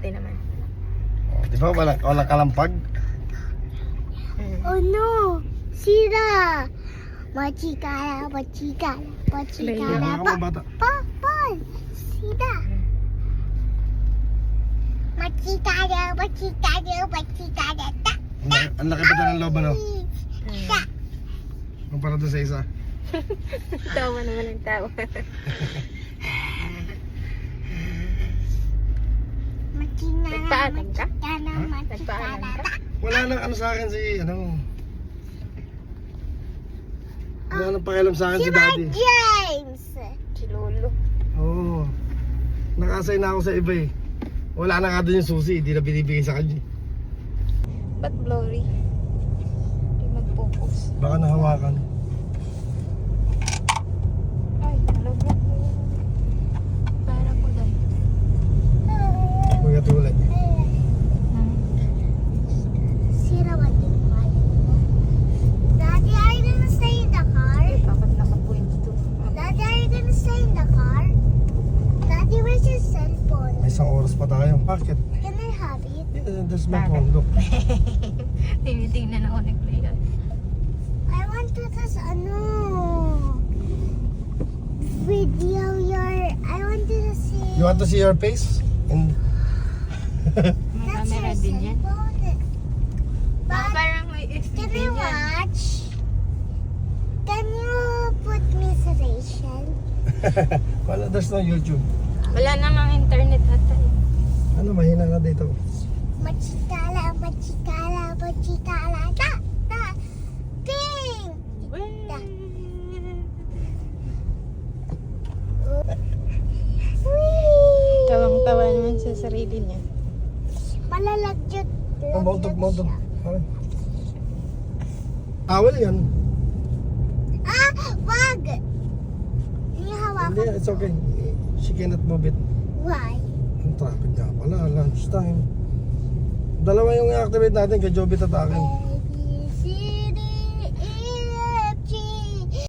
ate naman. Oh, di ba walang kalampag? Oh no! Sira! Machikala, machikala, machikala. Mga mga bata. Paul! Sira! Machikala, machikala, machikala. Ang laki pa ng loob, ano? Sa! Kumpara doon sa isa. Tawa naman ang tawa. Nagpaalam ka? Nagpaalam ka? Wala nang ano sa akin si, ano. Wala nang pakialam sa akin si daddy. James! Si Lolo. Oo. Nakasay na ako sa iba eh. Wala na nga doon yung susi, hindi na binibigay sa kanya. Ba't blurry? Hindi mag-focus. Baka nahawakan. Ay, nalaglag mo yun. Para ko dahil. Mga tulad. Sira, what do you want? Daddy, are you gonna stay in the car? Ay, bakit naka-point to? Daddy, are you gonna stay in the car? Daddy, where's your cell phone? May isang oras pa tayo. Bakit? Can I have it? That's my phone, look. Tinitingnan ako ni Clea. I want to just, video your, I want to see. You want to see your face? And May That's camera your din cell yan. phone. Baka But parang may FTV can I yan. watch? Can you put me sa Rachel? wala, there's no YouTube. Wala namang internet ata eh. Ano, mahina na dito. Machikala, machikala, machikala. Da! Ping! Whee! Tawang-tawa naman sa sarili niya. Malalagyot. Mountain. Okay. Towel yan. Ah! Wag! Hindi hawakan. Hindi, it's okay. She cannot move it. Why? Ang traffic nga pala, lunch time. Dalawa yung i-activate natin kay Jobit at akin. A, B, C,